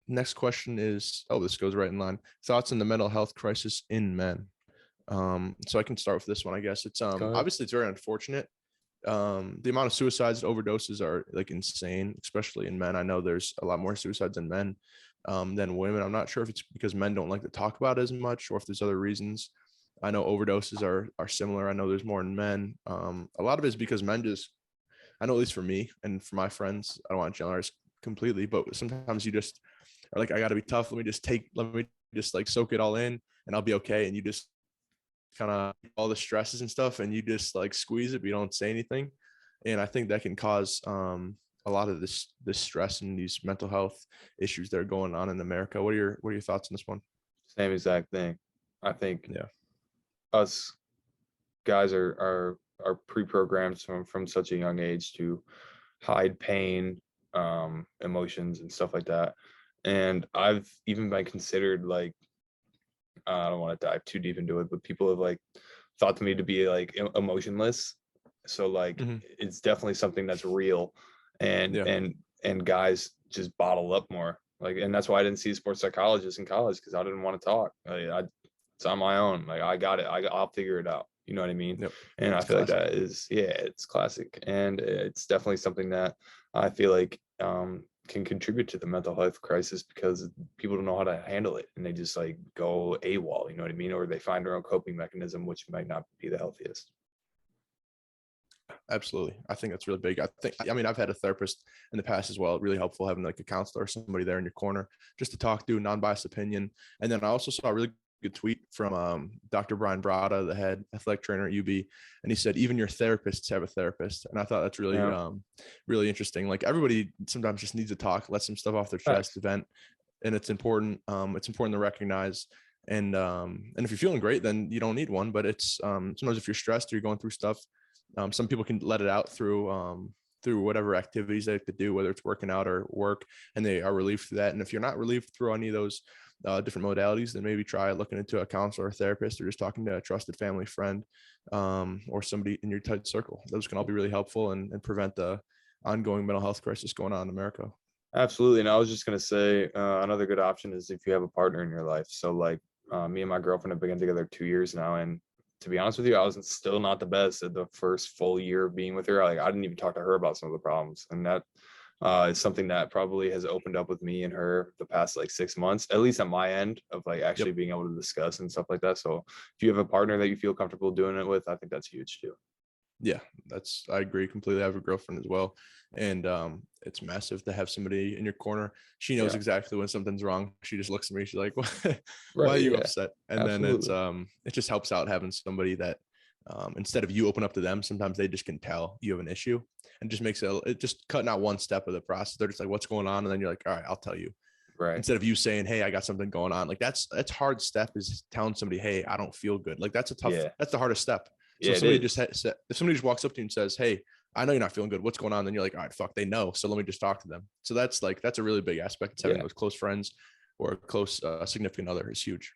Next question is, this goes right in line. Thoughts on the mental health crisis in men. So I can start with this one, I guess. It's Go ahead. obviously it's very unfortunate. The amount of suicides and overdoses are like insane, especially in men. I know there's a lot more suicides in men than women. I'm not sure if it's because men don't like to talk about it as much or if there's other reasons. I know overdoses are similar. I know there's more in men. A lot of it is because men just, I know at least for me and for my friends, I don't want to generalize completely, but sometimes you just are like, I got to be tough. Let me just like soak it all in and I'll be okay. And you just kind of all the stresses and stuff and you just like squeeze it, but you don't say anything. And I think that can cause a lot of this stress and these mental health issues that are going on in America. What are your thoughts on this one? Same exact thing. I think Yeah. us guys are pre-programmed from such a young age to hide pain, emotions and stuff like that. And I've even been considered like, I don't want to dive too deep into it, but people have like thought to me to be like emotionless. So like Mm-hmm. it's definitely something that's real, and Yeah. and guys just bottle up more. Like, and that's why I didn't see a sports psychologist in college, because I didn't want to talk. It's on my own. Like I got it. I'll figure it out. You know what I mean? Yep. And I It's feel like classic. that is, yeah, it's classic, and it's definitely something that I feel like can contribute to the mental health crisis, because people don't know how to handle it and they just like go AWOL, you know what I mean? Or they find their own coping mechanism, which might not be the healthiest. Absolutely. I think that's really big. I mean, I've had a therapist in the past as well. Really helpful having like a counselor or somebody there in your corner just to talk to, non-biased opinion. And then I also saw a really good tweet from Dr. Brian Brada, the head athletic trainer at UB. And he said, even your therapists have a therapist. And I thought that's really, Yeah. really interesting. Like everybody sometimes just needs to talk, let some stuff off their chest, Facts. vent. And it's important. It's important to recognize. And if you're feeling great, then you don't need one. But it's sometimes if you're stressed or you're going through stuff, some people can let it out through whatever activities they could do, whether it's working out or work, and they are relieved through that. And if you're not relieved through any of those different modalities, then maybe try looking into a counselor or therapist, or just talking to a trusted family friend, or somebody in your tight circle. Those can all be really helpful and prevent the ongoing mental health crisis going on in America. Absolutely. And I was just going to say, another good option is if you have a partner in your life. So like, me and my girlfriend have been together 2 years now, and to be honest with you, I was still not the best at the first full year of being with her. Like I didn't even talk to her about some of the problems, and that is something that probably has opened up with me and her the past like 6 months, at least on my end, of like actually Yep. being able to discuss and stuff like that. So if you have a partner that you feel comfortable doing it with, I think that's huge too. Yeah, I agree completely. I have a girlfriend as well. And it's massive to have somebody in your corner. She knows Yeah. exactly when something's wrong. She just looks at me, she's like, why are Right. you Yeah. upset? And then Absolutely. it just helps out having somebody that instead of you open up to them, sometimes they just can tell you have an issue, and just makes it just cutting out one step of the process. They're just like, what's going on? And then you're like, all right, I'll tell you. Right. Instead of you saying, hey, I got something going on. Like that's hard step, is telling somebody, hey, I don't feel good. Like Yeah. that's the hardest step. So Yeah. if It somebody just is. if somebody just walks up to you and says, hey, I know you're not feeling good, what's going on? Then you're like, all right, fuck, they know. So let me just talk to them. So that's a really big aspect. It's having Yeah. those close friends or a close significant other is huge.